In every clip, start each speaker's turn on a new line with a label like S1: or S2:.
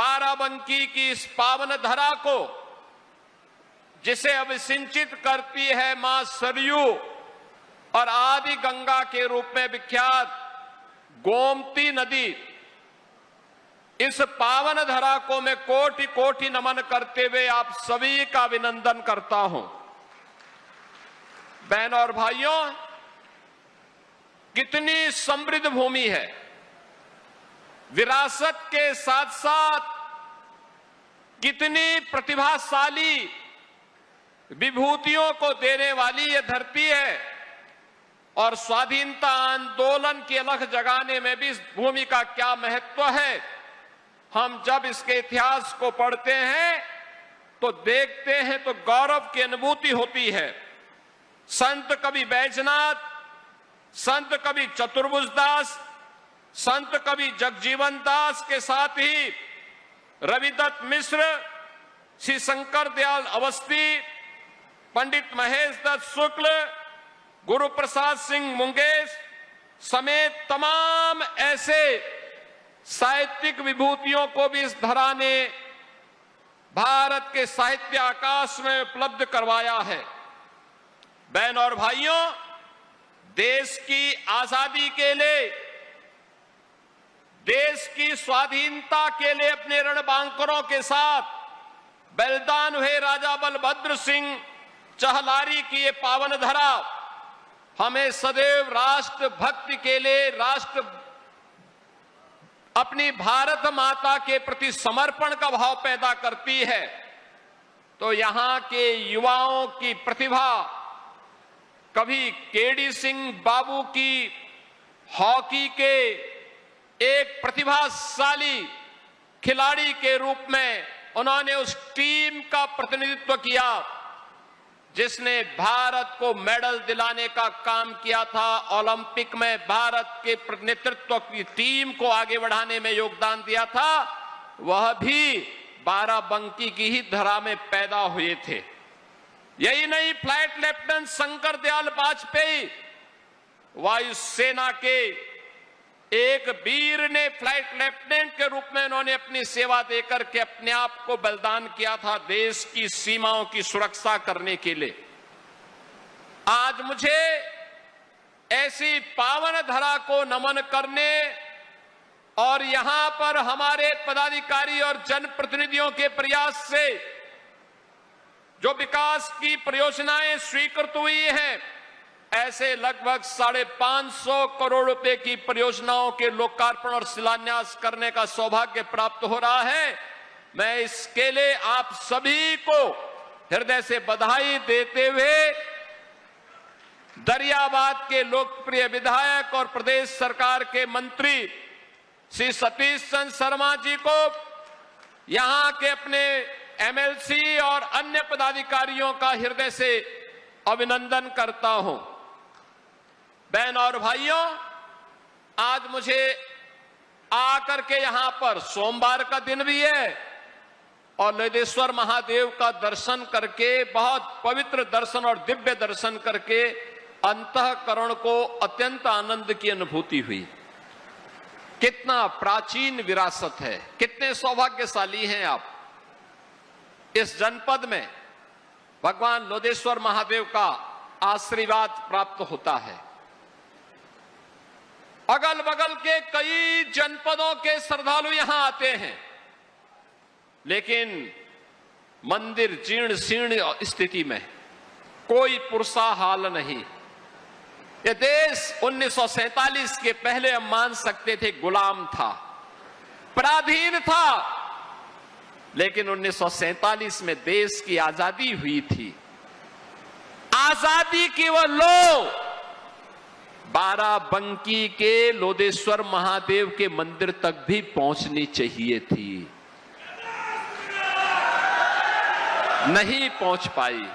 S1: बाराबंकी की इस पावन धरा को, जिसे अब सिंचित करती है मां सरयू और आदि गंगा के रूप में विख्यात गोमती नदी, इस पावन धरा को मैं कोटि कोटि नमन करते हुए आप सभी का अभिनंदन करता हूं। बहनों और भाइयों, कितनी समृद्ध भूमि है। विरासत के साथ साथ कितनी प्रतिभाशाली विभूतियों को देने वाली यह धरती है और स्वाधीनता आंदोलन की अलख जगाने में भी इस भूमि का क्या महत्व है। हम जब इसके इतिहास को पढ़ते हैं तो देखते हैं तो गौरव की अनुभूति होती है। संत कवि बैजनाथ, संत कवि चतुर्भुज दास, संत कवि जगजीवन दास के साथ ही रविदत्त मिश्र, श्री शंकर दयाल अवस्थी, पंडित महेश दत्त शुक्ल, गुरु प्रसाद सिंह मुंगेश समेत तमाम ऐसे साहित्यिक विभूतियों को भी इस धरा ने भारत के साहित्य आकाश में उपलब्ध करवाया है। बहनों और भाइयों, देश की आजादी के लिए, देश की स्वाधीनता के लिए अपने रणबांकुरों के साथ बलिदान हुए राजा बलभद्र सिंह चहलारी की ये पावन धरा हमें सदैव राष्ट्र भक्ति के लिए, अपनी भारत माता के प्रति समर्पण का भाव पैदा करती है। तो यहां के युवाओं की प्रतिभा, कभी केडी सिंह बाबू की हॉकी के एक प्रतिभाशाली खिलाड़ी के रूप में उन्होंने उस टीम का प्रतिनिधित्व किया जिसने भारत को मेडल दिलाने का काम किया था। ओलंपिक में भारत के नेतृत्व की टीम को आगे बढ़ाने में योगदान दिया था। वह भी बाराबंकी की ही धरा में पैदा हुए थे। यही नहीं, फ्लाइट लेफ्टिनेंट शंकर दयाल वाजपेयी, वायुसेना के एक वीर ने फ्लाइट लेफ्टिनेंट के रूप में उन्होंने अपनी सेवा देकर के अपने आप को बलिदान किया था देश की सीमाओं की सुरक्षा करने के लिए। आज मुझे ऐसी पावन धरा को नमन करने और यहां पर हमारे पदाधिकारी और जनप्रतिनिधियों के प्रयास से जो विकास की परियोजनाएं स्वीकृत हुई हैं, ऐसे लगभग 550 करोड़ रुपए की परियोजनाओं के लोकार्पण और शिलान्यास करने का सौभाग्य प्राप्त हो रहा है। मैं इसके लिए आप सभी को हृदय से बधाई देते हुए दरियाबाद के लोकप्रिय विधायक और प्रदेश सरकार के मंत्री श्री सतीश चंद्र शर्मा जी को, यहां के अपने एमएलसी और अन्य पदाधिकारियों का हृदय से अभिनंदन करता हूं। बहनों और भाइयों, आज मुझे आकर के यहां पर, सोमवार का दिन भी है और लोदेश्वर महादेव का दर्शन करके, बहुत पवित्र दर्शन और दिव्य दर्शन करके अंतःकरण को अत्यंत आनंद की अनुभूति हुई। कितना प्राचीन विरासत है, कितने सौभाग्यशाली हैं आप। इस जनपद में भगवान लोदेश्वर महादेव का आशीर्वाद प्राप्त होता है। अगल बगल के कई जनपदों के श्रद्धालु यहां आते हैं, लेकिन मंदिर जीर्ण शीर्ण स्थिति में, कोई पुरसा हाल नहीं। यह देश 1947 के पहले हम मान सकते थे गुलाम था, पराधीन था, लेकिन 1947 में देश की आजादी हुई थी। आजादी की वह लो बाराबंकी के लोदेश्वर महादेव के मंदिर तक भी पहुंचनी चाहिए थी, नहीं पहुंच पाई।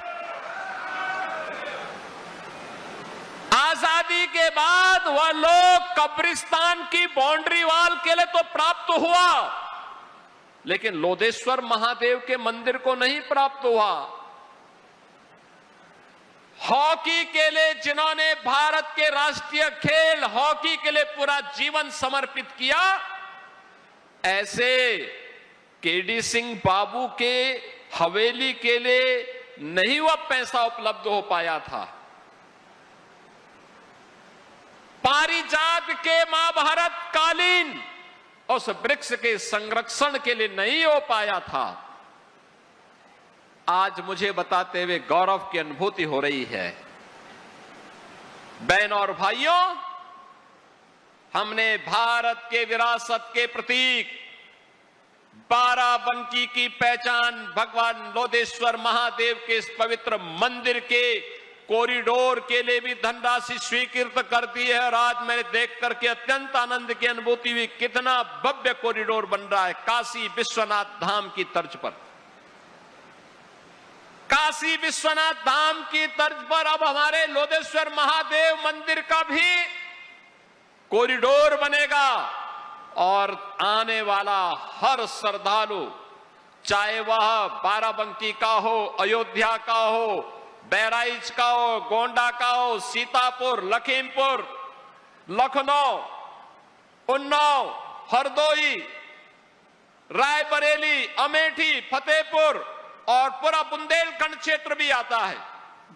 S1: आजादी के बाद वह लोग कब्रिस्तान की बाउंड्री वाल के लिए तो प्राप्त हुआ, लेकिन लोदेश्वर महादेव के मंदिर को नहीं प्राप्त हुआ। हॉकी के लिए जिन्होंने भारत के राष्ट्रीय खेल हॉकी के लिए पूरा जीवन समर्पित किया, ऐसे केडी सिंह बाबू के हवेली के लिए नहीं वह पैसा उपलब्ध हो पाया था, पारिजात के महाभारत कालीन उस वृक्ष के संरक्षण के लिए नहीं हो पाया था। आज मुझे बताते हुए गौरव की अनुभूति हो रही है। बहनों और भाइयों, हमने भारत के विरासत के प्रतीक बाराबंकी की पहचान भगवान लोधेश्वर महादेव के इस पवित्र मंदिर के कॉरिडोर के लिए भी धनराशि स्वीकृत कर दी है। और आज मैंने देख करके अत्यंत आनंद की अनुभूति हुई, कितना भव्य कॉरिडोर बन रहा है काशी विश्वनाथ धाम की तर्ज पर। काशी विश्वनाथ धाम की तर्ज पर अब हमारे लोधेश्वर महादेव मंदिर का भी कॉरिडोर बनेगा और आने वाला हर श्रद्धालु, चाहे वह बाराबंकी का हो, अयोध्या का हो, बहराइच का हो, गोंडा का हो, सीतापुर, लखीमपुर, लखनऊ, उन्नाव, हरदोई, रायबरेली, अमेठी, फतेहपुर और पूरा बुंदेलखंड क्षेत्र भी आता है।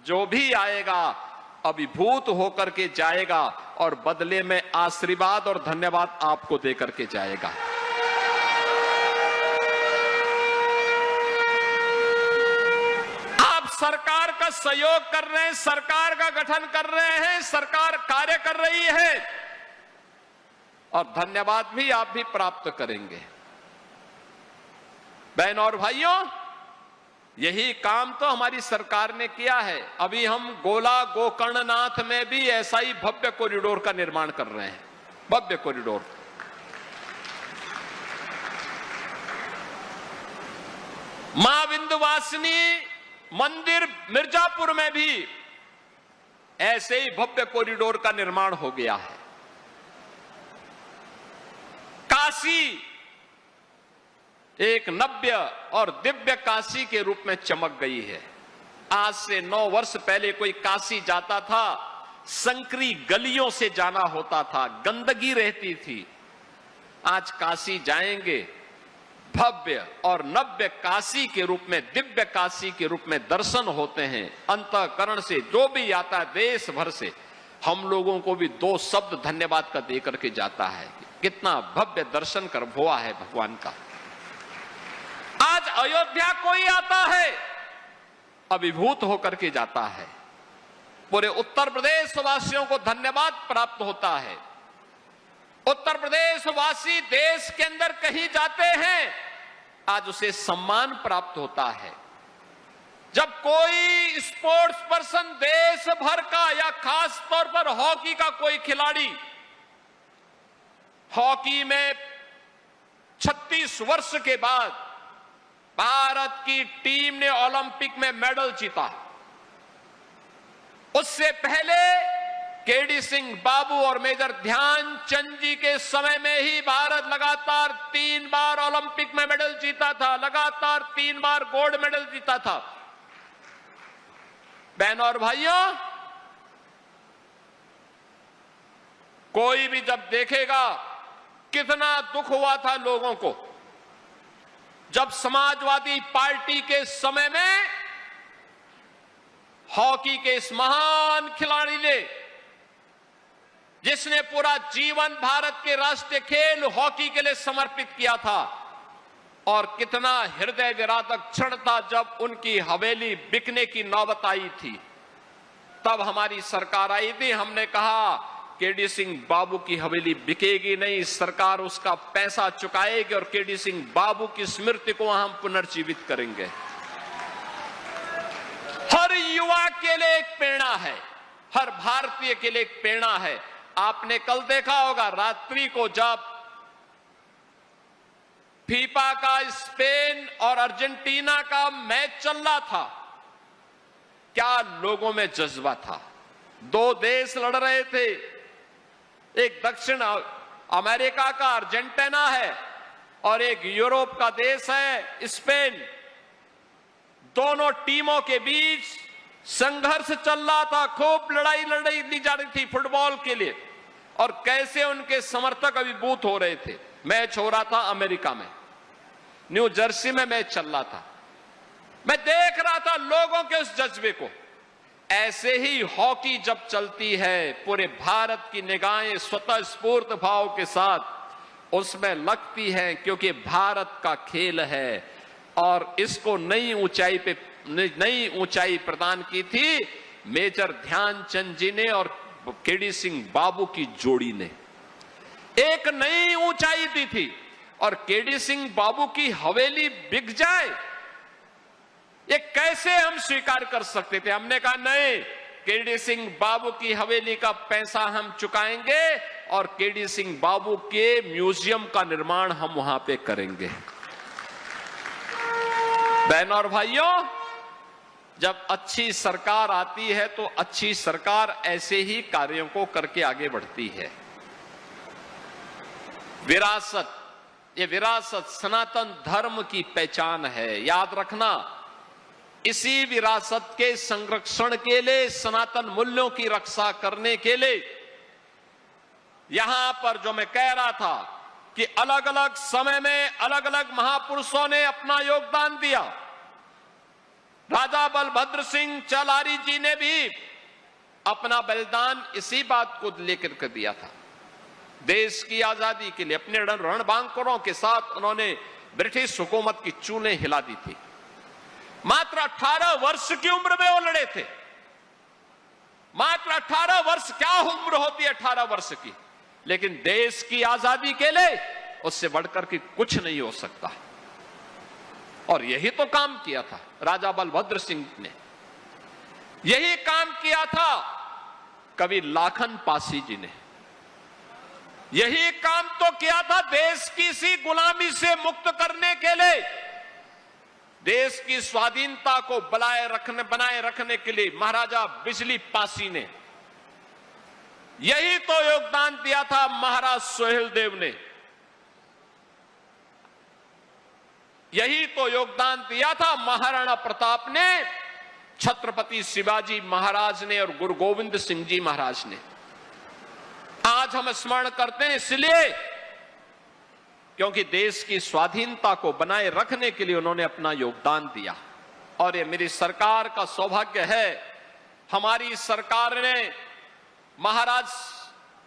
S1: जो भी आएगा अभिभूत होकर के जाएगा और बदले में आशीर्वाद और धन्यवाद आपको देकर के जाएगा। आप सरकार का सहयोग कर रहे हैं, सरकार का गठन कर रहे हैं, सरकार कार्य कर रही है और धन्यवाद भी आप भी प्राप्त करेंगे। बहनों और भाइयों, यही काम तो हमारी सरकार ने किया है। अभी हम गोला गोकर्णनाथ में भी ऐसा ही भव्य कॉरिडोर का निर्माण कर रहे हैं, भव्य कॉरिडोर। मां विंध्यवासिनी मंदिर मिर्जापुर में भी ऐसे ही भव्य कॉरिडोर का निर्माण हो गया है। काशी एक नव्य और दिव्य काशी के रूप में चमक गई है। आज से 9 वर्ष पहले कोई काशी जाता था, संकरी गलियों से जाना होता था, गंदगी रहती थी। आज काशी जाएंगे, भव्य और नव्य काशी के रूप में, दिव्य काशी के रूप में दर्शन होते हैं। अंतःकरण से जो भी आता है देश भर से, हम लोगों को भी 2 शब्द धन्यवाद का देकर के जाता है। कितना भव्य दर्शन कर हुआ है भगवान का। आज अयोध्या कोई आता है, अभिभूत होकर के जाता है। पूरे उत्तर प्रदेश वासियों को धन्यवाद प्राप्त होता है। उत्तर प्रदेश वासी देश के अंदर कहीं जाते हैं, आज उसे सम्मान प्राप्त होता है। जब कोई स्पोर्ट्स पर्सन देश भर का या खास तौर पर हॉकी का कोई खिलाड़ी, हॉकी में 36 वर्ष के बाद भारत की टीम ने ओलंपिक में मेडल जीता। उससे पहले केडी सिंह बाबू और मेजर ध्यानचंद जी के समय में ही भारत लगातार 3 बार ओलंपिक में मेडल जीता था, लगातार 3 बार गोल्ड मेडल जीता था। बहनों और भाइयों, कोई भी जब देखेगा कितना दुख हुआ था लोगों को जब समाजवादी पार्टी के समय में हॉकी के इस महान खिलाड़ी ने, जिसने पूरा जीवन भारत के राष्ट्रीय खेल हॉकी के लिए समर्पित किया था, और कितना हृदय विदारक क्षण था जब उनकी हवेली बिकने की नौबत आई थी। तब हमारी सरकार आई थी, हमने कहा केडी सिंह बाबू की हवेली बिकेगी नहीं, सरकार उसका पैसा चुकाएगी और केडी सिंह बाबू की स्मृति को हम पुनर्जीवित करेंगे। हर युवा के लिए एक प्रेरणा है, हर भारतीय के लिए एक प्रेरणा है। आपने कल देखा होगा रात्रि को जब फीफा का स्पेन और अर्जेंटीना का मैच चल रहा था, क्या लोगों में जज्बा था। 2 देश लड़ रहे थे, एक दक्षिण अमेरिका का अर्जेंटीना है और एक यूरोप का देश है स्पेन। दोनों टीमों के बीच संघर्ष चल रहा था, खूब लड़ाई दी जा रही थी फुटबॉल के लिए, और कैसे उनके समर्थक अभिभूत हो रहे थे। मैच हो रहा था अमेरिका में। न्यू जर्सी में मैच चल रहा था, मैं देख रहा था लोगों के उस जज्बे को। ऐसे ही हॉकी जब चलती है, पूरे भारत की निगाहें स्वतः स्फूर्त भाव के साथ उसमें लगती हैं, क्योंकि भारत का खेल है और इसको नई ऊंचाई प्रदान की थी मेजर ध्यानचंद जी ने और केडी सिंह बाबू की जोड़ी ने। एक नई ऊंचाई दी थी और केडी सिंह बाबू की हवेली बिक जाए, ये कैसे हम स्वीकार कर सकते थे? हमने कहा नहीं, केडी सिंह बाबू की हवेली का पैसा हम चुकाएंगे और केडी सिंह बाबू के म्यूजियम का निर्माण हम वहां पे करेंगे। बहनों और भाइयों, जब अच्छी सरकार आती है तो अच्छी सरकार ऐसे ही कार्यों को करके आगे बढ़ती है। विरासत, ये विरासत सनातन धर्म की पहचान है, याद रखना। इसी विरासत के संरक्षण के लिए, सनातन मूल्यों की रक्षा करने के लिए, यहां पर जो मैं कह रहा था कि अलग अलग समय में अलग अलग महापुरुषों ने अपना योगदान दिया। राजा बलभद्र सिंह चलारी जी ने भी अपना बलिदान इसी बात को लेकर के दिया था। देश की आजादी के लिए अपने रणबांकुरों के साथ उन्होंने ब्रिटिश हुकूमत की चूल्हें हिला दी थी। मात्र 18 वर्ष की उम्र में वो लड़े थे। मात्र 18 वर्ष, क्या उम्र होती है 18 वर्ष की, लेकिन देश की आजादी के लिए उससे बढ़कर के कुछ नहीं हो सकता। और यही तो काम किया था राजा बलभद्र सिंह ने, यही काम किया था कवि लाखन पासी जी ने, यही काम तो किया था देश की इसी गुलामी से मुक्त करने के लिए, देश की स्वाधीनता को बनाए रखने के लिए महाराजा बिजली पासी ने। यही तो योगदान दिया था महाराज सोहेलदेव ने, यही तो योगदान दिया था महाराणा प्रताप ने, छत्रपति शिवाजी महाराज ने और गुरु गोविंद सिंह जी महाराज ने। आज हम स्मरण करते हैं इसलिए क्योंकि देश की स्वाधीनता को बनाए रखने के लिए उन्होंने अपना योगदान दिया। और ये मेरी सरकार का सौभाग्य है, हमारी सरकार ने महाराज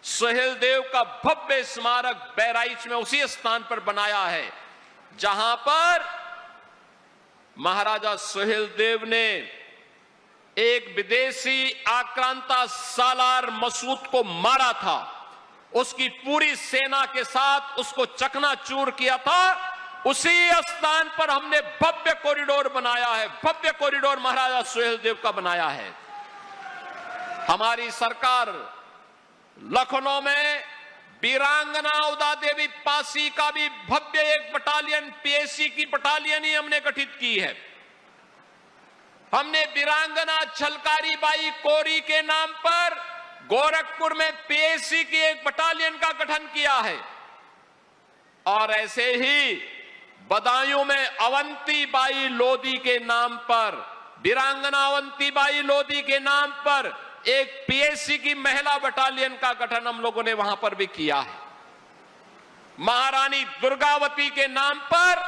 S1: सोहेलदेव का भव्य स्मारक बहराइच में उसी स्थान पर बनाया है जहां पर महाराजा सोहेलदेव ने एक विदेशी आक्रांता सालार मसूद को मारा था, उसकी पूरी सेना के साथ उसको चकनाचूर किया था। उसी स्थान पर हमने भव्य कॉरिडोर बनाया है, भव्य कॉरिडोर महाराजा सोहेलदेव का बनाया है। हमारी सरकार लखनऊ में वीरांगना उदा देवी पासी का भी भव्य एक बटालियन, पीएसी की बटालियन ही हमने गठित की है। हमने वीरांगना छलकारी बाई कोरी के नाम पर गोरखपुर में पीएसी की एक बटालियन का गठन किया है। और ऐसे ही बदायूं में अवंती बाई लोधी के नाम पर, वीरांगना अवंती बाई लोधी के नाम पर एक पीएसी की महिला बटालियन का गठन हम लोगों ने वहां पर भी किया है। महारानी दुर्गावती के नाम पर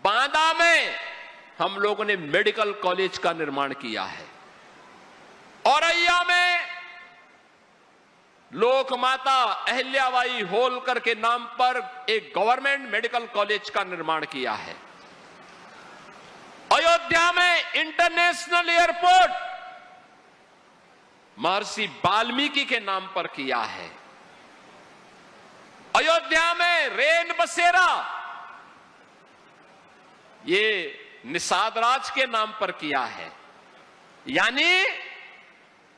S1: बांदा में हम लोगों ने मेडिकल कॉलेज का निर्माण किया है। औरैया में लोकमाता अहिल्याबाई होलकर के नाम पर एक गवर्नमेंट मेडिकल कॉलेज का निर्माण किया है। अयोध्या में इंटरनेशनल एयरपोर्ट महर्षि वाल्मीकि के नाम पर किया है। अयोध्या में रेन बसेरा ये निषाद राज के नाम पर किया है। यानी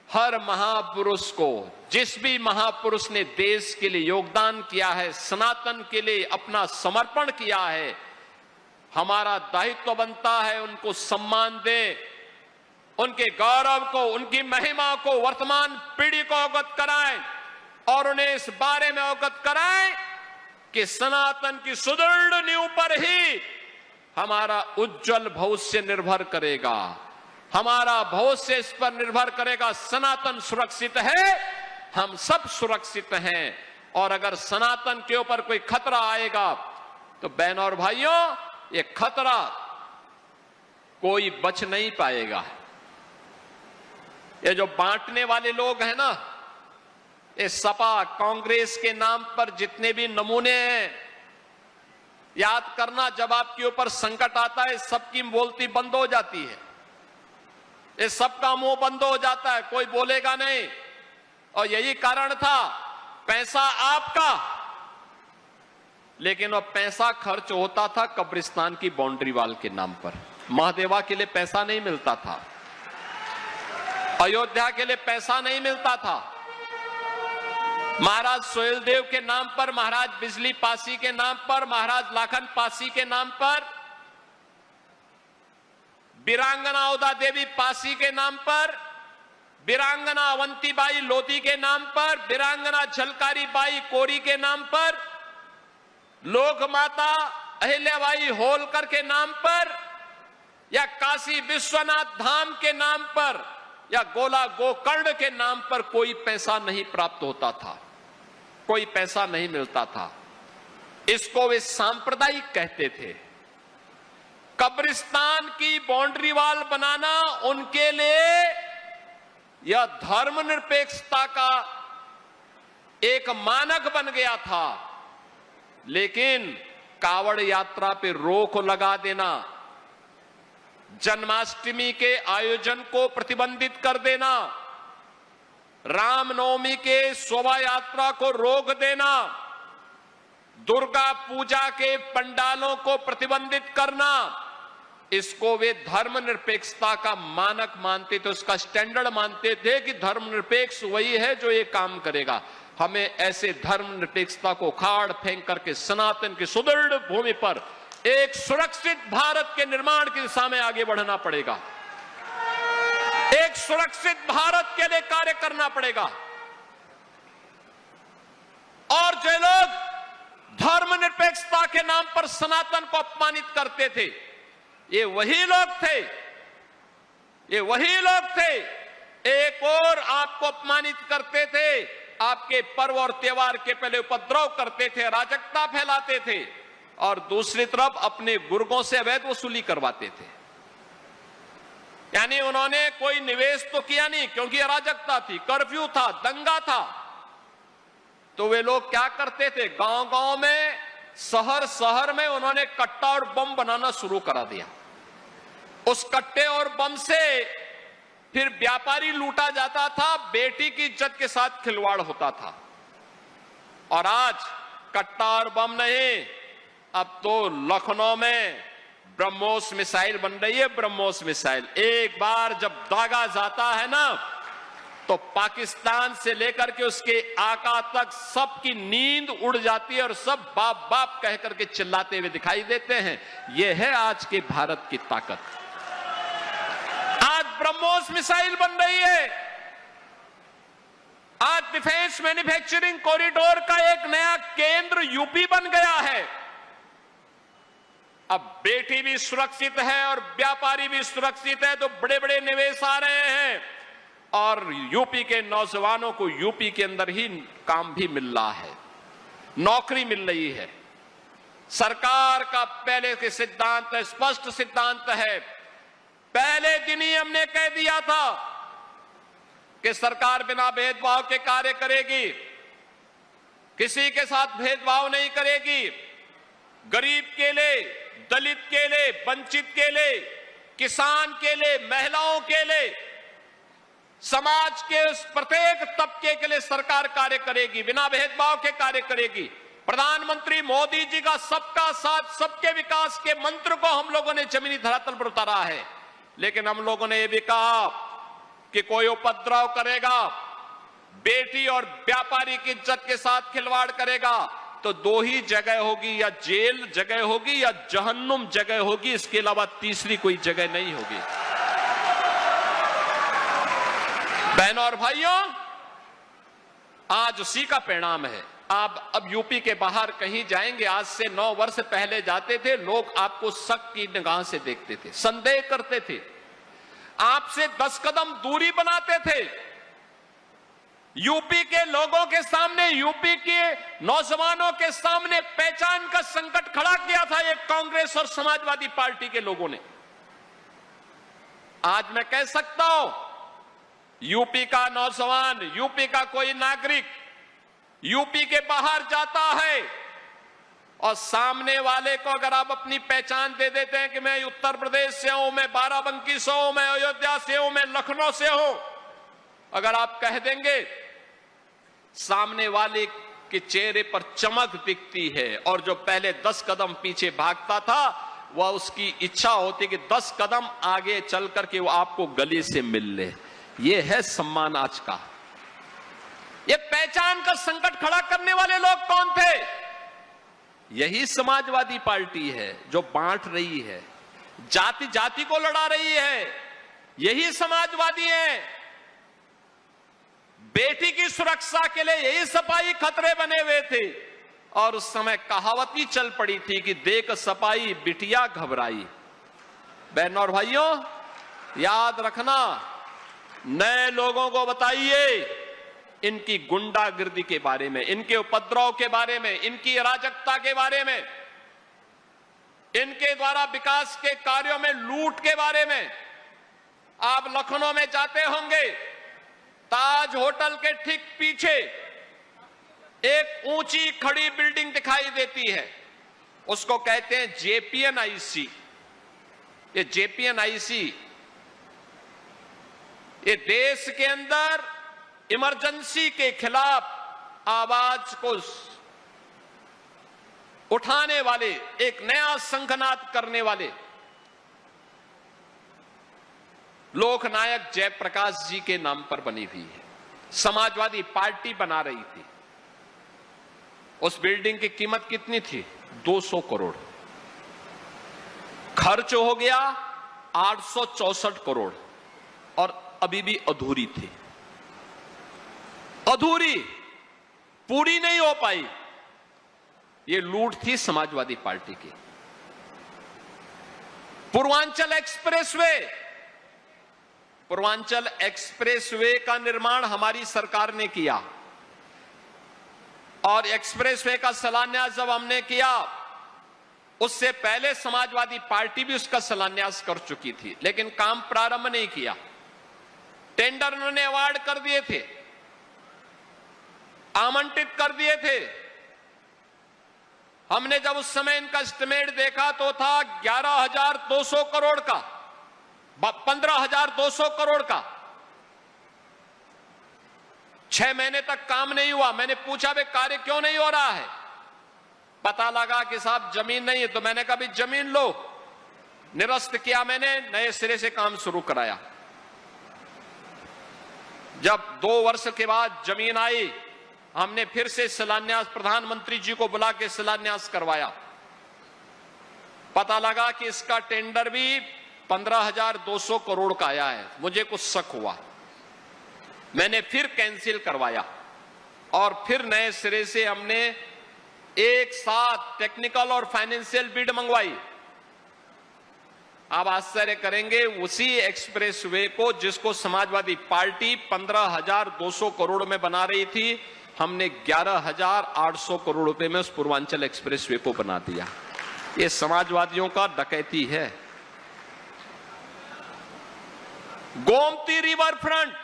S1: हर महापुरुष को, जिस भी महापुरुष ने देश के लिए योगदान किया है, सनातन के लिए अपना समर्पण किया है, हमारा दायित्व बनता है उनको सम्मान दें, उनके गौरव को, उनकी महिमा को वर्तमान पीढ़ी को अवगत कराएं और उन्हें इस बारे में अवगत कराएं कि सनातन की सुदृढ़ नींव पर ही हमारा उज्जवल भविष्य निर्भर करेगा, हमारा भविष्य इस पर निर्भर करेगा। सनातन सुरक्षित है, हम सब सुरक्षित हैं। और अगर सनातन के ऊपर कोई खतरा आएगा तो बहनों और भाइयों, ये खतरा कोई बच नहीं पाएगा। ये जो बांटने वाले लोग हैं ना, ये सपा कांग्रेस के नाम पर जितने भी नमूने हैं, याद करना जब आपके ऊपर संकट आता है सबकी बोलती बंद हो जाती है, ये सबका मुंह बंद हो जाता है, कोई बोलेगा नहीं। और यही कारण था, पैसा आपका, लेकिन वो पैसा खर्च होता था कब्रिस्तान की बाउंड्री वॉल के नाम पर। महादेवा के लिए पैसा नहीं मिलता था, अयोध्या के लिए पैसा नहीं मिलता था, महाराज सोहेलदेव के नाम पर, महाराज बिजली पासी के नाम पर, महाराज लाखन पासी के नाम पर, वीरांगना उदा देवी पासी के नाम पर, वीरांगना अवंतीबाई लोधी के नाम पर, वीरांगना झलकारी बाई कोरी के नाम पर, लोक माता अहिल्याबाई होलकर के नाम पर, या काशी विश्वनाथ धाम के नाम पर, या गोला गोकर्ण के नाम पर कोई पैसा नहीं प्राप्त होता था, कोई पैसा नहीं मिलता था। इसको वे सांप्रदायिक कहते थे। कब्रिस्तान की बाउंड्री वॉल बनाना उनके लिए यह धर्मनिरपेक्षता का एक मानक बन गया था। लेकिन कावड़ यात्रा पे रोक लगा देना, जन्माष्टमी के आयोजन को प्रतिबंधित कर देना, रामनवमी के शोभा यात्रा को रोक देना, दुर्गा पूजा के पंडालों को प्रतिबंधित करना, इसको वे धर्मनिरपेक्षता का मानक मानते थे, उसका स्टैंडर्ड मानते थे कि धर्मनिरपेक्ष वही है जो ये काम करेगा। हमें ऐसे धर्मनिरपेक्षता को खाड़ फेंक करके सनातन की सुदृढ़ भूमि पर एक सुरक्षित भारत के निर्माण की दिशा में आगे बढ़ना पड़ेगा, एक सुरक्षित भारत के लिए कार्य करना पड़ेगा। और जो लोग धर्मनिरपेक्षता के नाम पर सनातन को अपमानित करते थे, ये वही लोग थे, ये वही लोग थे। एक और आपको अपमानित करते थे, आपके पर्व और त्योहार के पहले उपद्रव करते थे, अराजकता फैलाते थे, और दूसरी तरफ अपने गुर्गों से अवैध वसूली करवाते थे। यानी उन्होंने कोई निवेश तो किया नहीं, क्योंकि अराजकता थी, कर्फ्यू था, दंगा था। तो वे लोग क्या करते थे, गांव गांव में, शहर शहर में उन्होंने कट्टा और बम बनाना शुरू करा दिया। उस कट्टे और बम से फिर व्यापारी लूटा जाता था, बेटी की इज्जत के साथ खिलवाड़ होता था। और आज कट्टा और बम नहीं, अब तो लखनऊ में ब्रह्मोस मिसाइल बन रही है। ब्रह्मोस मिसाइल एक बार जब दागा जाता है ना, तो पाकिस्तान से लेकर के उसके आका तक सबकी नींद उड़ जाती है, और सब बाप बाप कह करके चिल्लाते हुए दिखाई देते हैं। यह है आज के भारत की ताकत। आज ब्रह्मोस मिसाइल बन रही है, आज डिफेंस मैन्युफैक्चरिंग कॉरिडोर का एक नया केंद्र यूपी बन गया है। अब बेटी भी सुरक्षित है और व्यापारी भी सुरक्षित है, तो बड़े बड़े निवेश आ रहे हैं, और यूपी के नौजवानों को यूपी के अंदर ही काम भी मिल रहा है, नौकरी मिल रही है। सरकार का पहले के सिद्धांत, स्पष्ट सिद्धांत है, पहले दिन ही हमने कह दिया था कि सरकार बिना भेदभाव के कार्य करेगी, किसी के साथ भेदभाव नहीं करेगी। गरीब के लिए, दलित के लिए, वंचित के लिए, किसान के लिए, महिलाओं के लिए, समाज के उस प्रत्येक तबके के लिए सरकार कार्य करेगी, बिना भेदभाव के कार्य करेगी। प्रधानमंत्री मोदी जी का सबका साथ सबके विकास के मंत्र को हम लोगों ने जमीनी धरातल पर उतारा है। लेकिन हम लोगों ने यह भी कहा कि कोई उपद्रव करेगा, बेटी और व्यापारी की इज्जत के साथ खिलवाड़ करेगा, तो दो ही जगह होगी, या जेल जगह होगी या जहन्नुम जगह होगी, इसके अलावा तीसरी कोई जगह नहीं होगी। बहनों और भाइयों, आज उसी का परिणाम है। आप अब यूपी के बाहर कहीं जाएंगे, आज से 9 वर्ष पहले जाते थे, लोग आपको शक की निगाह से देखते थे, संदेह करते थे, आपसे 10 कदम दूरी बनाते थे। यूपी के लोगों के सामने, यूपी के नौजवानों के सामने पहचान का संकट खड़ा किया था ये कांग्रेस और समाजवादी पार्टी के लोगों ने। आज मैं कह सकता हूं, यूपी का नौजवान, यूपी का कोई नागरिक यूपी के बाहर जाता है और सामने वाले को अगर आप अपनी पहचान दे देते हैं कि मैं उत्तर प्रदेश से हूं, मैं बाराबंकी से हूं, मैं अयोध्या से हूं, मैं लखनऊ से हूं, अगर आप कह देंगे, सामने वाले के चेहरे पर चमक दिखती है और जो पहले 10 कदम पीछे भागता था वह उसकी इच्छा होती कि 10 कदम आगे चल करके वो आपको गले से मिल ले। ये है सम्मान आज का। ये पहचान का संकट खड़ा करने वाले लोग कौन थे? यही समाजवादी पार्टी है जो बांट रही है, जाति जाति को लड़ा रही है। यही समाजवादी है। बेटी की सुरक्षा के लिए यही सपाई खतरे बने हुए थे और उस समय कहावत ही चल पड़ी थी कि देख सपाई बिटिया घबराई। बहनों और भाइयों, याद रखना, नए लोगों को बताइए इनकी गुंडागिर्दी के बारे में, इनके उपद्रव के बारे में, इनकी अराजकता के बारे में, इनके द्वारा विकास के कार्यों में लूट के बारे में। आप लखनऊ में जाते होंगे, ताज होटल के ठीक पीछे एक ऊंची खड़ी बिल्डिंग दिखाई देती है, उसको कहते हैं जेपीएनआईसी। ये जेपीएनआईसी ये देश के अंदर इमरजेंसी के खिलाफ आवाज को उठाने वाले, एक नया शंखनाद करने वाले लोकनायक जयप्रकाश जी के नाम पर बनी हुई है। समाजवादी पार्टी बना रही थी। उस बिल्डिंग की कीमत कितनी थी? 200 करोड़। खर्च हो गया 864 करोड़ और अभी भी अधूरी थी। अधूरी, पूरी नहीं हो पाई। ये लूट थी समाजवादी पार्टी की। पूर्वांचल एक्सप्रेसवे का निर्माण हमारी सरकार ने किया और एक्सप्रेसवे का शिलान्यास जब हमने किया, उससे पहले समाजवादी पार्टी भी उसका शिलान्यास कर चुकी थी, लेकिन काम प्रारंभ नहीं किया। टेंडर उन्होंने अवार्ड कर दिए थे, आमंत्रित कर दिए थे। हमने जब उस समय इनका एस्टिमेट देखा तो था 11,200 करोड़ का, 15,200 करोड़ का। 6 महीने तक काम नहीं हुआ। मैंने पूछा भाई कार्य क्यों नहीं हो रहा है? पता लगा कि साहब जमीन नहीं है। तो मैंने कहा भाई जमीन लो, निरस्त किया, मैंने नए सिरे से काम शुरू कराया। जब 2 वर्ष के बाद जमीन आई, हमने फिर से शिलान्यास प्रधानमंत्री जी को बुला के शिलान्यास करवाया। पता लगा कि इसका टेंडर भी 15,200 करोड़ का आया है। मुझे कुछ शक हुआ, मैंने फिर कैंसिल करवाया और फिर नए सिरे से हमने एक साथ टेक्निकल और फाइनेंशियल बिड मंगवाई। आप आश्चर्य करेंगे, उसी एक्सप्रेसवे को जिसको समाजवादी पार्टी 15,200 करोड़ में बना रही थी, हमने 11,800 करोड़ रुपए में उस पूर्वांचल एक्सप्रेसवे को बना दिया। ये समाजवादियों का डकैती है। गोमती रिवर फ्रंट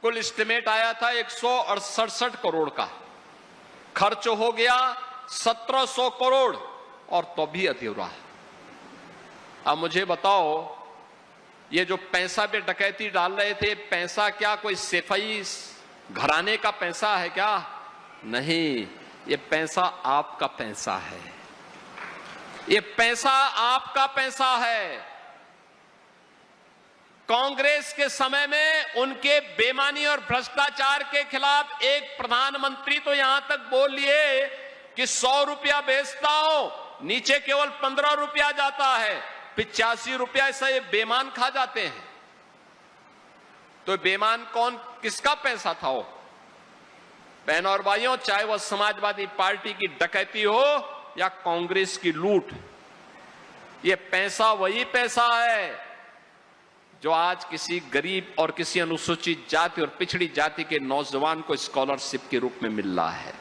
S1: कुल एस्टिमेट आया था 168 करोड़ का, खर्च हो गया 1700 करोड़ और तो भी अधूरा। अब मुझे बताओ, ये जो पैसा पे डकैती डाल रहे थे, पैसा क्या कोई सफाई घराने का पैसा है क्या? नहीं, ये पैसा आपका पैसा है। ये पैसा आपका पैसा है। कांग्रेस के समय में उनके बेईमानी और भ्रष्टाचार के खिलाफ एक प्रधानमंत्री तो यहां तक बोल लिए कि 100 रुपया बेचता हूं, नीचे केवल 15 रुपया जाता है, 85 रुपया ऐसा ये बेईमान खा जाते हैं। तो बेईमान कौन, किसका पैसा था वो? बहनों और भाइयों, चाहे वह समाजवादी पार्टी की डकैती हो या कांग्रेस की लूट, ये पैसा वही पैसा है जो आज किसी गरीब और किसी अनुसूचित जाति और पिछड़ी जाति के नौजवान को स्कॉलरशिप के रूप में मिल रहा है।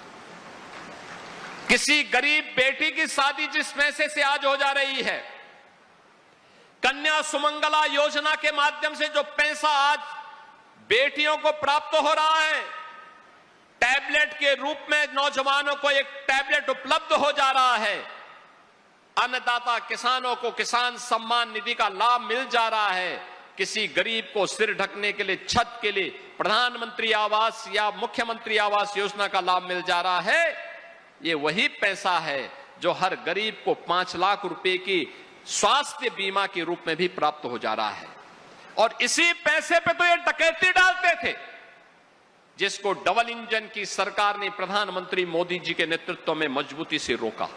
S1: किसी गरीब बेटी की शादी जिस पैसे से आज हो जा रही है, कन्या सुमंगला योजना के माध्यम से जो पैसा आज बेटियों को प्राप्त हो रहा है, टैबलेट के रूप में नौजवानों को एक टैबलेट उपलब्ध हो जा रहा है, अन्नदाता किसानों को किसान सम्मान निधि का लाभ मिल जा रहा है, किसी गरीब को सिर ढकने के लिए, छत के लिए प्रधानमंत्री आवास या मुख्यमंत्री आवास योजना का लाभ मिल जा रहा है। ये वही पैसा है जो हर गरीब को 5 लाख रुपए की स्वास्थ्य बीमा के रूप में भी प्राप्त हो जा रहा है। और इसी पैसे पे तो ये डकैती डालते थे, जिसको डबल इंजन की सरकार ने प्रधानमंत्री मोदी जी के नेतृत्व में मजबूती से रोका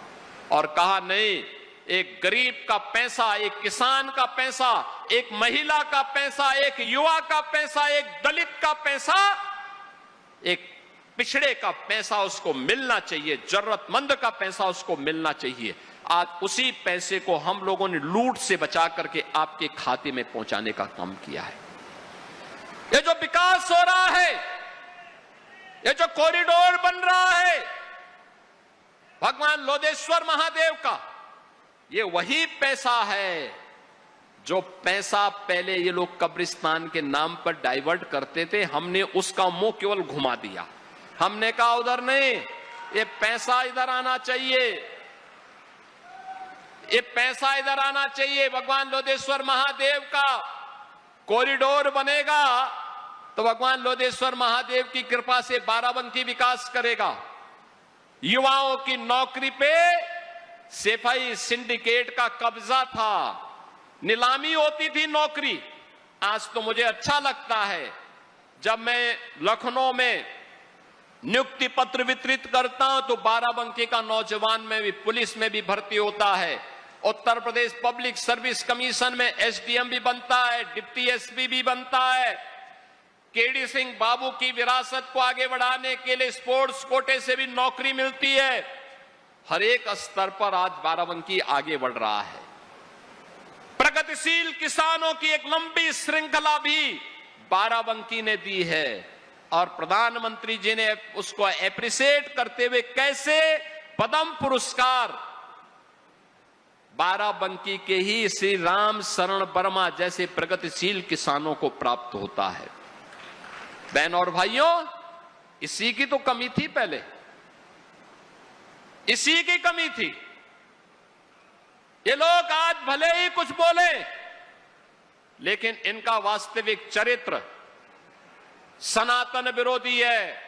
S1: और कहा नहीं, एक गरीब का पैसा, एक किसान का पैसा, एक महिला का पैसा, एक युवा का पैसा, एक दलित का पैसा, एक पिछड़े का पैसा उसको मिलना चाहिए, जरूरतमंद का पैसा उसको मिलना चाहिए। आज उसी पैसे को हम लोगों ने लूट से बचा करके आपके खाते में पहुंचाने का काम किया है। ये जो विकास हो रहा है, ये जो कॉरिडोर बन रहा है भगवान लोधेश्वर महादेव का, ये वही पैसा है जो पैसा पहले ये लोग कब्रिस्तान के नाम पर डाइवर्ट करते थे। हमने उसका मुंह केवल घुमा दिया। हमने कहा उधर नहीं, ये पैसा इधर आना चाहिए, ये पैसा इधर आना चाहिए। भगवान लोधेश्वर महादेव का कॉरिडोर बनेगा तो भगवान लोधेश्वर महादेव की कृपा से बाराबंकी विकास करेगा। युवाओं की नौकरी पे सेफाई सिंडिकेट का कब्जा था, नीलामी होती थी नौकरी। आज तो मुझे अच्छा लगता है जब मैं लखनऊ में नियुक्ति पत्र वितरित करता हूं तो बाराबंकी का नौजवान में भी पुलिस में भी भर्ती होता है। Uttar Pradesh public service commission में एसडीएम भी बनता है, डिप्टी एसपी भी बनता है। केडी सिंह बाबू की विरासत को आगे बढ़ाने के लिए स्पोर्ट्स कोटे से भी नौकरी मिलती है। हर एक स्तर पर आज बाराबंकी आगे बढ़ रहा है। प्रगतिशील किसानों की एक लंबी श्रृंखला भी बाराबंकी ने दी है और प्रधानमंत्री जी ने उसको एप्रिशिएट करते हुए कैसे पद्म पुरस्कार बाराबंकी के ही श्री राम शरण वर्मा जैसे प्रगतिशील किसानों को प्राप्त होता है। बहन और भाइयों, इसी की तो कमी थी, पहले इसी की कमी थी। ये लोग आज भले ही कुछ बोले, लेकिन इनका वास्तविक चरित्र सनातन विरोधी है।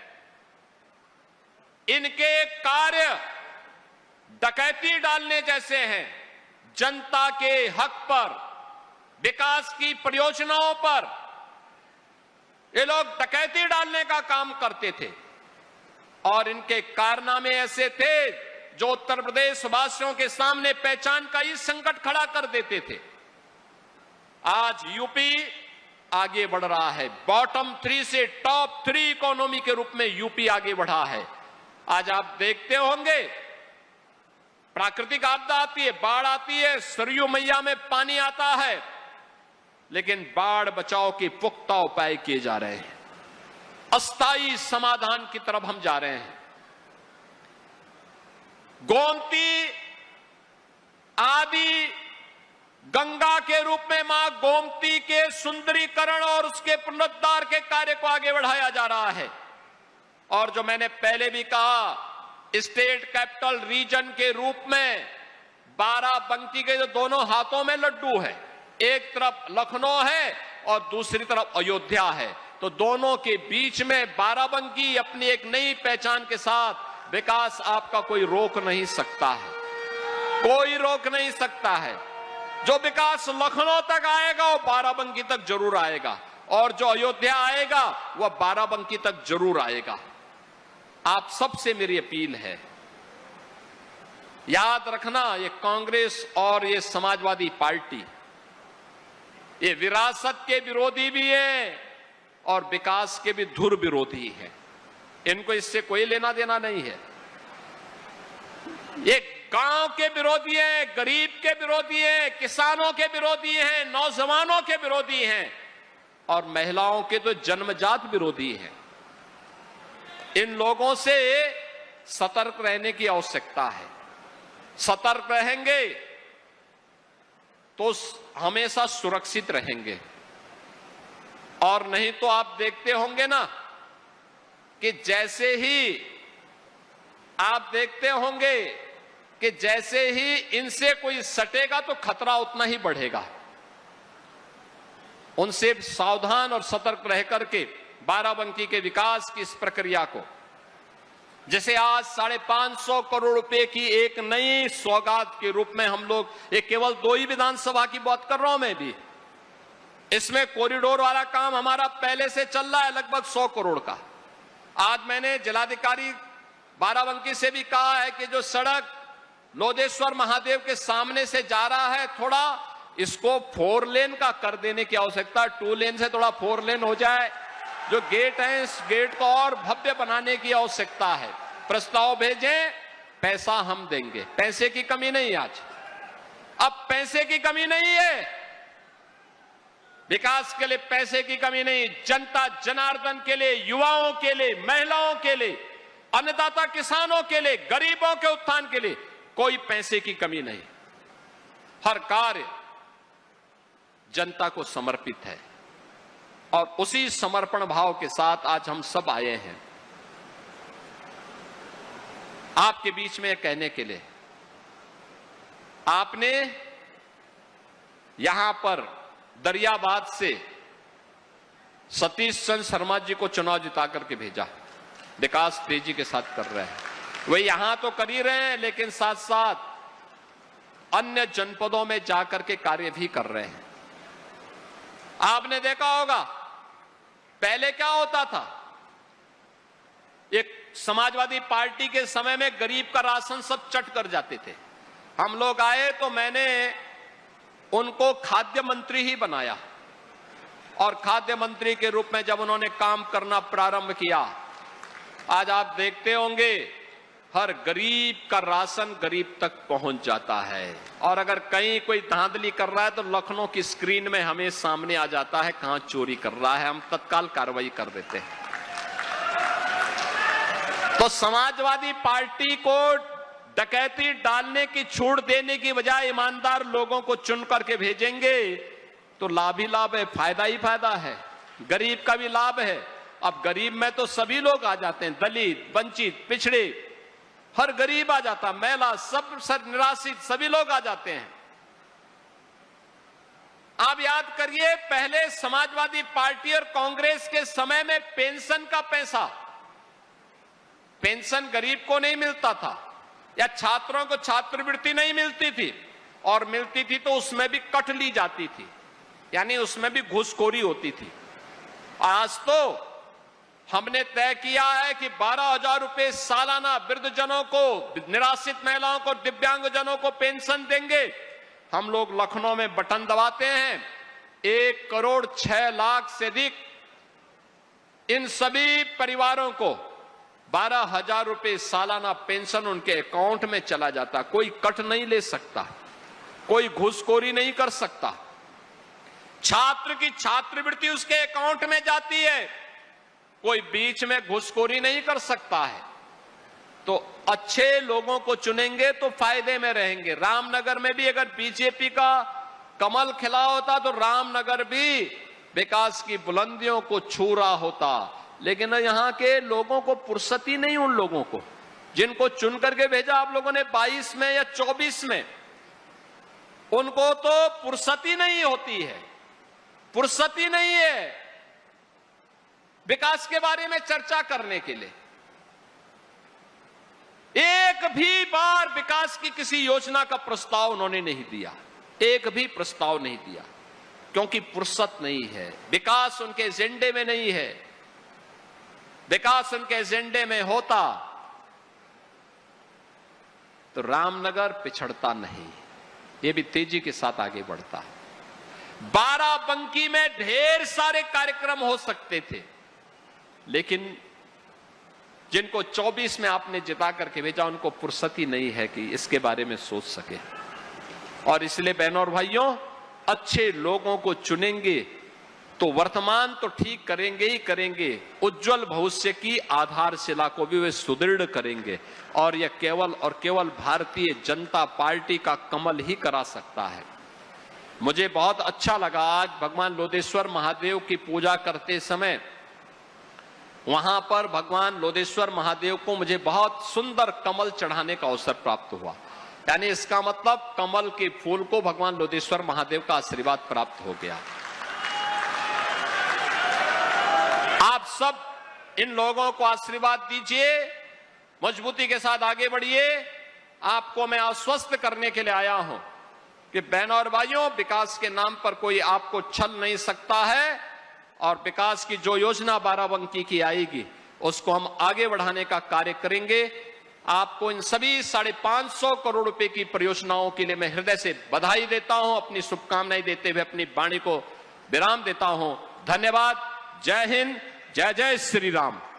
S1: इनके कार्य डकैती डालने जैसे हैं। जनता के हक पर, विकास की परियोजनाओं पर ये लोग डकैती डालने का काम करते थे और इनके कारनामे ऐसे थे जो उत्तर प्रदेश वासियों के सामने पहचान का ही संकट खड़ा कर देते थे। आज यूपी आगे बढ़ रहा है। बॉटम 3 से टॉप 3 इकोनॉमी के रूप में यूपी आगे बढ़ा है। आज आप देखते होंगे प्राकृतिक आपदा आती है, बाढ़ आती है, सरयू मैया में पानी आता है, लेकिन बाढ़ बचाव के पुख्ता उपाय किए जा रहे हैं। अस्थायी समाधान की तरफ हम जा रहे हैं। गोमती आदि गंगा के रूप में मां गोमती के सुंदरीकरण और उसके पुनरुद्धार के कार्य को आगे बढ़ाया जा रहा है। और जो मैंने पहले भी कहा, स्टेट कैपिटल रीजन के रूप में बाराबंकी के जो दोनों हाथों में लड्डू है, एक तरफ लखनऊ है और दूसरी तरफ अयोध्या है, तो दोनों के बीच में बाराबंकी अपनी एक नई पहचान के साथ विकास आपका कोई रोक नहीं सकता है, कोई रोक नहीं सकता है। जो विकास लखनऊ तक आएगा वो बाराबंकी तक जरूर आएगा और जो अयोध्या आएगा वह बाराबंकी तक जरूर आएगा। आप सबसे मेरी अपील है, याद रखना, ये कांग्रेस और ये समाजवादी पार्टी ये विरासत के विरोधी भी है और विकास के भी धुर विरोधी है। इनको इससे कोई लेना देना नहीं है। ये गांव के विरोधी हैं, गरीब के विरोधी हैं, किसानों के विरोधी हैं, नौजवानों के विरोधी हैं और महिलाओं के तो जन्मजात विरोधी हैं। इन लोगों से सतर्क रहने की आवश्यकता है। सतर्क रहेंगे तो हमेशा सुरक्षित रहेंगे। और नहीं तो आप देखते होंगे ना कि जैसे ही इनसे कोई सटेगा तो खतरा उतना ही बढ़ेगा। उनसे सावधान और सतर्क रह करके बाराबंकी के विकास की इस प्रक्रिया को, जैसे आज 550 करोड़ रुपए की एक नई सौगात के रूप में हम लोग, ये केवल 2 ही विधानसभा की बात कर रहा हूं मैं भी, इसमें कॉरिडोर वाला काम हमारा पहले से चल रहा है लगभग 100 करोड़ का। आज मैंने जिलाधिकारी बाराबंकी से भी कहा है कि जो सड़क लोधेश्वर महादेव के सामने से जा रहा है, थोड़ा इसको 4 लेन का कर देने की आवश्यकता, 2 लेन से थोड़ा 4 लेन हो जाए। जो गेट है, इस गेट को और भव्य बनाने की आवश्यकता है। प्रस्ताव भेजें, पैसा हम देंगे, पैसे की कमी नहीं। आज अब पैसे की कमी नहीं है, विकास के लिए पैसे की कमी नहीं। जनता जनार्दन के लिए, युवाओं के लिए, महिलाओं के लिए, अन्नदाता किसानों के लिए, गरीबों के उत्थान के लिए कोई पैसे की कमी नहीं। हर कार्य जनता को समर्पित है और उसी समर्पण भाव के साथ आज हम सब आए हैं आपके बीच में कहने के लिए। आपने यहां पर दरियाबाद से सतीश चंद्र शर्मा जी को चुनाव जिता करके भेजा, विकास तेजी के साथ कर रहे हैं। वे यहां तो कर ही रहे हैं, लेकिन साथ साथ अन्य जनपदों में जाकर के कार्य भी कर रहे हैं। आपने देखा होगा पहले क्या होता था, एक समाजवादी पार्टी के समय में गरीब का राशन सब चट कर जाते थे। हम लोग आए तो मैंने उनको खाद्य मंत्री ही बनाया और खाद्य मंत्री के रूप में जब उन्होंने काम करना प्रारंभ किया, आज आप देखते होंगे हर गरीब का राशन गरीब तक पहुंच जाता है। और अगर कहीं कोई धांधली कर रहा है तो लखनऊ की स्क्रीन में हमें सामने आ जाता है कहां चोरी कर रहा है, हम तत्काल कार्रवाई कर देते हैं। तो समाजवादी पार्टी को डकैती डालने की छूट देने की बजाय ईमानदार लोगों को चुन करके भेजेंगे तो लाभ ही लाभ है, फायदा ही फायदा है, गरीब का भी लाभ है। अब गरीब में तो सभी लोग आ जाते हैं, दलित, वंचित, पिछड़े, हर गरीब आ जाता, महिला, सब निराश्रित, सभी लोग आ जाते हैं। आप याद करिए पहले समाजवादी पार्टी और कांग्रेस के समय में पेंशन का पैसा, पेंशन गरीब को नहीं मिलता था या छात्रों को छात्रवृत्ति नहीं मिलती थी, और मिलती थी तो उसमें भी कट ली जाती थी, यानी उसमें भी घूसखोरी होती थी। आज तो हमने तय किया है कि 12,000 रुपए सालाना वृद्धजनों को, निराश्रित महिलाओं को, दिव्यांगजनों को पेंशन देंगे। हम लोग लखनऊ में बटन दबाते हैं, 1,06,00,000 से अधिक इन सभी परिवारों को 12,000 रुपए सालाना पेंशन उनके अकाउंट में चला जाता। कोई कट नहीं ले सकता, कोई घूसखोरी नहीं कर सकता। छात्र की छात्रवृत्ति उसके अकाउंट में जाती है, कोई बीच में घुसखोरी नहीं कर सकता है। तो अच्छे लोगों को चुनेंगे तो फायदे में रहेंगे। रामनगर में भी अगर बीजेपी का कमल खिला होता तो रामनगर भी विकास की बुलंदियों को छू रहा होता, लेकिन यहां के लोगों को फुर्सत ही नहीं। उन लोगों को जिनको चुन करके भेजा आप लोगों ने 22 में या 24 में, उनको तो फुर्सत ही नहीं होती है, फुर्सत ही नहीं है विकास के बारे में चर्चा करने के लिए। एक भी बार विकास की किसी योजना का प्रस्ताव उन्होंने नहीं दिया, एक भी प्रस्ताव नहीं दिया, क्योंकि फुर्सत नहीं है। विकास उनके एजेंडे में नहीं है। विकास उनके एजेंडे में होता तो रामनगर पिछड़ता नहीं, ये भी तेजी के साथ आगे बढ़ता। बाराबंकी में ढेर सारे कार्यक्रम हो सकते थे, लेकिन जिनको 24 में आपने जिता करके भेजा, उनको फुर्सत ही नहीं है कि इसके बारे में सोच सके। और इसलिए बहनों और भाइयों, अच्छे लोगों को चुनेंगे तो वर्तमान तो ठीक करेंगे ही करेंगे, उज्जवल भविष्य की आधारशिला को भी वे सुदृढ़ करेंगे। और यह केवल और केवल भारतीय जनता पार्टी का कमल ही करा सकता है। मुझे बहुत अच्छा लगा आज भगवान लोधेश्वर महादेव की पूजा करते समय, वहां पर भगवान लोधेश्वर महादेव को मुझे बहुत सुंदर कमल चढ़ाने का अवसर प्राप्त हुआ। यानी इसका मतलब कमल के फूल को भगवान लोधेश्वर महादेव का आशीर्वाद प्राप्त हो गया। आप सब इन लोगों को आशीर्वाद दीजिए, मजबूती के साथ आगे बढ़िए। आपको मैं आश्वस्त करने के लिए आया हूं कि बहनों और भाइयों, विकास के नाम पर कोई आपको छल नहीं सकता है। और विकास की जो योजना बाराबंकी की आएगी, उसको हम आगे बढ़ाने का कार्य करेंगे। आपको इन सभी 550 करोड़ रुपए की परियोजनाओं के लिए मैं हृदय से बधाई देता हूं, अपनी शुभकामनाएं देते हुए अपनी वाणी को विराम देता हूं। धन्यवाद। जय हिंद, जय जय श्री राम।